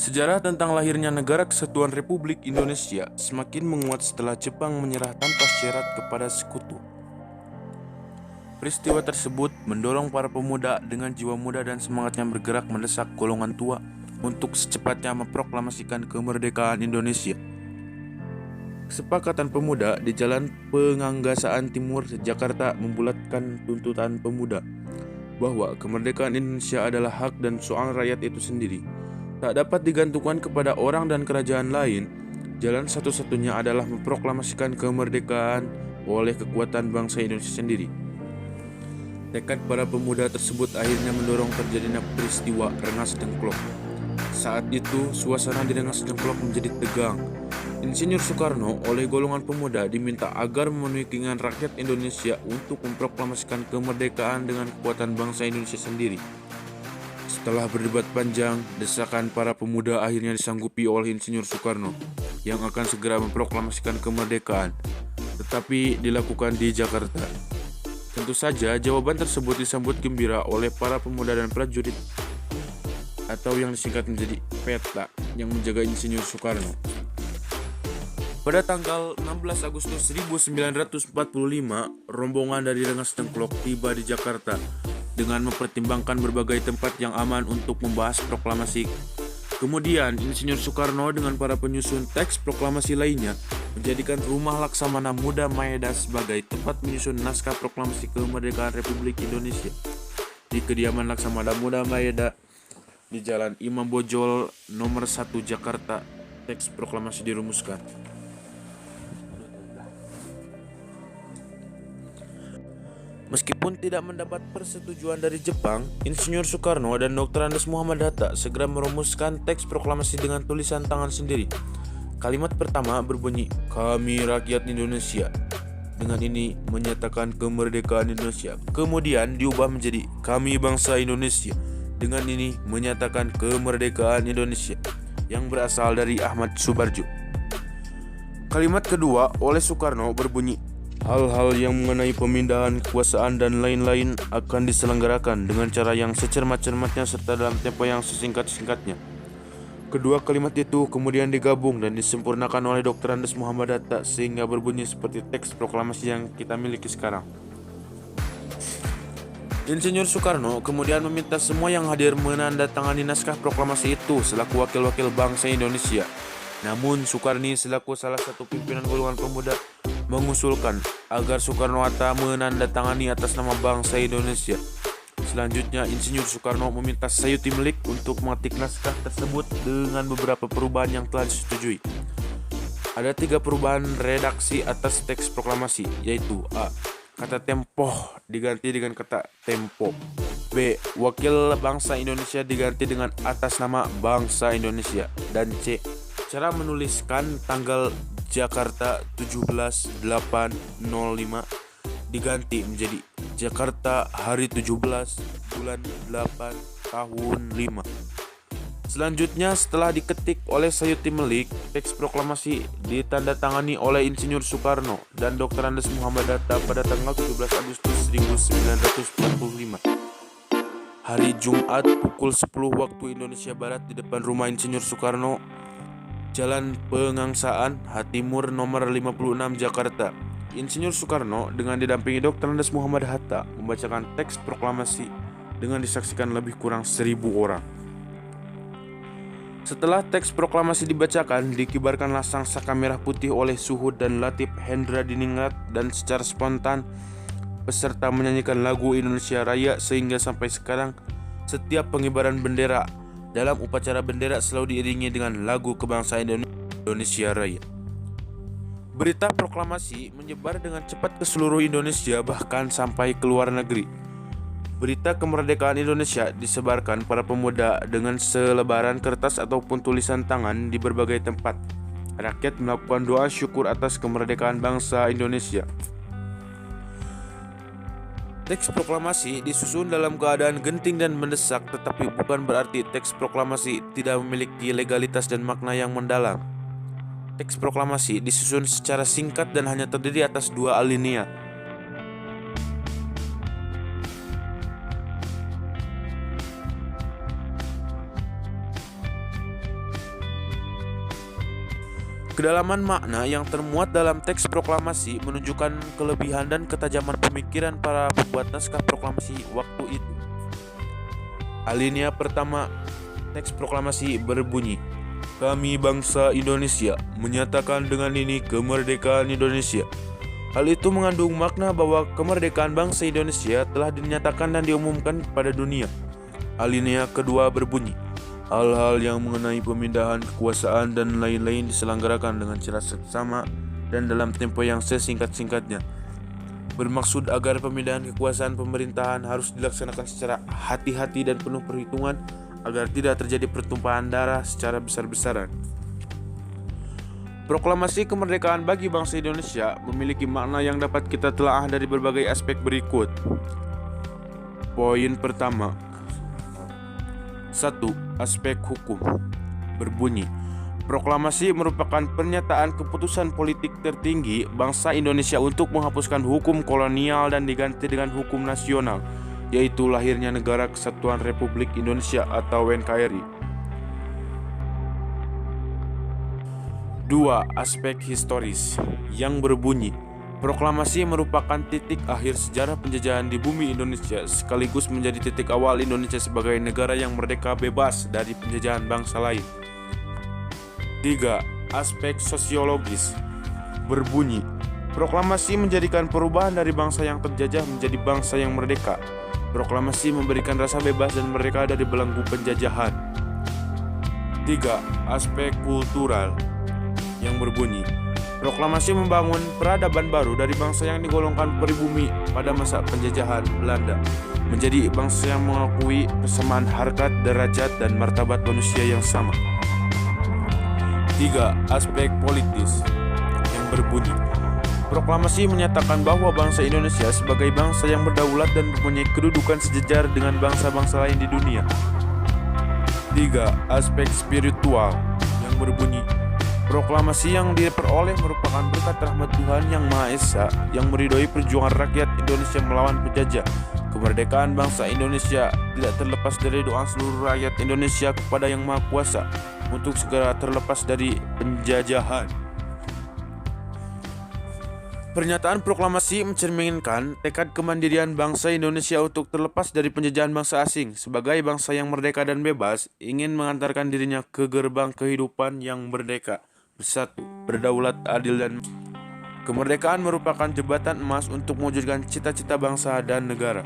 Sejarah tentang lahirnya Negara Kesatuan Republik Indonesia semakin menguat setelah Jepang menyerah tanpa syarat kepada sekutu. Peristiwa tersebut mendorong para pemuda dengan jiwa muda dan semangatnya bergerak mendesak golongan tua untuk secepatnya memproklamasikan kemerdekaan Indonesia. Kesepakatan pemuda di Jalan Penganggasaan Timur Jakarta membulatkan tuntutan pemuda bahwa kemerdekaan Indonesia adalah hak dan soal rakyat itu sendiri, tak dapat digantungkan kepada orang dan kerajaan lain. Jalan satu-satunya adalah memproklamasikan kemerdekaan oleh kekuatan bangsa Indonesia sendiri. Tekad para pemuda tersebut akhirnya mendorong terjadinya peristiwa Rengas Dengklok. Saat itu, suasana di Rengas Dengklok menjadi tegang. Insinyur Soekarno oleh golongan pemuda diminta agar memenuhi keinginan rakyat Indonesia untuk memproklamasikan kemerdekaan dengan kekuatan bangsa Indonesia sendiri. Setelah berdebat panjang, desakan para pemuda akhirnya disanggupi oleh Insinyur Soekarno yang akan segera memproklamasikan kemerdekaan, tetapi dilakukan di Jakarta. Tentu saja jawaban tersebut disambut gembira oleh para pemuda dan prajurit atau yang disingkat menjadi PETA yang menjaga Insinyur Soekarno. Pada tanggal 16 Agustus 1945, rombongan dari Rengas Dengklok tiba di Jakarta dengan mempertimbangkan berbagai tempat yang aman untuk membahas proklamasi. Kemudian Insinyur Soekarno dengan para penyusun teks proklamasi lainnya menjadikan Rumah Laksamana Muda Maeda sebagai tempat menyusun naskah proklamasi kemerdekaan Republik Indonesia. Di kediaman Laksamana Muda Maeda di Jalan Imam Bonjol nomor 1 Jakarta, teks proklamasi dirumuskan. Meskipun tidak mendapat persetujuan dari Jepang, Insinyur Soekarno dan Dr. Andes Muhammad Hatta segera merumuskan teks proklamasi dengan tulisan tangan sendiri. Kalimat pertama berbunyi, "Kami rakyat Indonesia." Dengan ini menyatakan kemerdekaan Indonesia. Kemudian diubah menjadi, "Kami bangsa Indonesia." Dengan ini menyatakan kemerdekaan Indonesia, yang berasal dari Ahmad Subarjo. Kalimat kedua oleh Soekarno berbunyi, "Hal-hal yang mengenai pemindahan kekuasaan dan lain-lain akan diselenggarakan dengan cara yang secermat-cermatnya serta dalam tempo yang sesingkat-singkatnya." Kedua kalimat itu kemudian digabung dan disempurnakan oleh Dr. Andes Muhammad Hatta sehingga berbunyi seperti teks proklamasi yang kita miliki sekarang. Insinyur Soekarno kemudian meminta semua yang hadir menandatangani naskah proklamasi itu selaku wakil-wakil bangsa Indonesia. Namun Soekarni selaku salah satu pimpinan golongan pemuda mengusulkan agar Soekarno-Hatta menandatangani atas nama bangsa Indonesia. Selanjutnya Insinyur Soekarno meminta Sayuti Melik untuk mengetik naskah tersebut dengan beberapa perubahan yang telah disetujui. Ada 3 perubahan redaksi atas teks proklamasi, yaitu A. Kata tempoh diganti dengan kata tempo. B. Wakil bangsa Indonesia diganti dengan atas nama bangsa Indonesia. Dan C. Cara menuliskan tanggal Jakarta 17/8/05 diganti menjadi Jakarta hari 17 bulan 8 tahun 5. Selanjutnya setelah diketik oleh Sayuti Melik, teks proklamasi ditandatangani oleh Insinyur Soekarno dan Dr. Andes Muhammad Hatta pada tanggal 17 Agustus 1945. Hari Jumat pukul 10 waktu Indonesia Barat di depan rumah Insinyur Soekarno, Jalan Pengangsaan Timur nomor 56 Jakarta. Insinyur Soekarno dengan didampingi Dr. Andes Muhammad Hatta membacakan teks proklamasi dengan disaksikan lebih kurang 1.000 orang. Setelah teks proklamasi dibacakan, dikibarkanlah sangsaka merah putih oleh Suhud dan Latif Hendra Diningrat, dan secara spontan peserta menyanyikan lagu Indonesia Raya sehingga sampai sekarang setiap pengibaran bendera dalam upacara bendera selalu diiringi dengan lagu kebangsaan Indonesia Raya. Berita proklamasi menyebar dengan cepat ke seluruh Indonesia, bahkan sampai ke luar negeri. Berita kemerdekaan Indonesia disebarkan para pemuda dengan selebaran kertas ataupun tulisan tangan di berbagai tempat. Rakyat melakukan doa syukur atas kemerdekaan bangsa Indonesia. Teks proklamasi disusun dalam keadaan genting dan mendesak, tetapi bukan berarti teks proklamasi tidak memiliki legalitas dan makna yang mendalam. Teks proklamasi disusun secara singkat dan hanya terdiri atas 2 alinea. Kedalaman makna yang termuat dalam teks proklamasi menunjukkan kelebihan dan ketajaman pemikiran para pembuat naskah proklamasi waktu itu. Alinea pertama teks proklamasi berbunyi, "Kami bangsa Indonesia menyatakan dengan ini kemerdekaan Indonesia." Hal itu mengandung makna bahwa kemerdekaan bangsa Indonesia telah dinyatakan dan diumumkan kepada dunia. Alinea kedua berbunyi, "Hal-hal yang mengenai pemindahan kekuasaan dan lain-lain diselenggarakan dengan cara seksama dan dalam tempo yang sesingkat-singkatnya." Bermaksud agar pemindahan kekuasaan pemerintahan harus dilaksanakan secara hati-hati dan penuh perhitungan agar tidak terjadi pertumpahan darah secara besar-besaran. Proklamasi kemerdekaan bagi bangsa Indonesia memiliki makna yang dapat kita telaah dari berbagai aspek berikut. Poin pertama, 1. Aspek hukum. Berbunyi, proklamasi merupakan pernyataan keputusan politik tertinggi bangsa Indonesia untuk menghapuskan hukum kolonial dan diganti dengan hukum nasional, yaitu lahirnya Negara Kesatuan Republik Indonesia atau NKRI. 2. Aspek historis yang berbunyi, proklamasi merupakan titik akhir sejarah penjajahan di bumi Indonesia sekaligus menjadi titik awal Indonesia sebagai negara yang merdeka bebas dari penjajahan bangsa lain. 3. Aspek sosiologis berbunyi, proklamasi menjadikan perubahan dari bangsa yang terjajah menjadi bangsa yang merdeka. Proklamasi memberikan rasa bebas dan merdeka dari belenggu penjajahan. 3. Aspek kultural yang berbunyi, proklamasi membangun peradaban baru dari bangsa yang digolongkan pribumi pada masa penjajahan Belanda menjadi bangsa yang mengakui persamaan harkat, derajat, dan martabat manusia yang sama. 3. Aspek politis yang berbunyi, proklamasi menyatakan bahwa bangsa Indonesia sebagai bangsa yang berdaulat dan mempunyai kedudukan sejajar dengan bangsa-bangsa lain di dunia. 3. Aspek spiritual yang berbunyi, proklamasi yang diperoleh merupakan berkat rahmat Tuhan Yang Maha Esa yang meridhoi perjuangan rakyat Indonesia melawan penjajah. Kemerdekaan bangsa Indonesia tidak terlepas dari doa seluruh rakyat Indonesia kepada Yang Maha Kuasa untuk segera terlepas dari penjajahan. Pernyataan proklamasi mencerminkan tekad kemandirian bangsa Indonesia untuk terlepas dari penjajahan bangsa asing. Sebagai bangsa yang merdeka dan bebas, ingin mengantarkan dirinya ke gerbang kehidupan yang merdeka, bersatu, berdaulat, adil, dan kemerdekaan merupakan jembatan emas untuk mewujudkan cita-cita bangsa dan negara.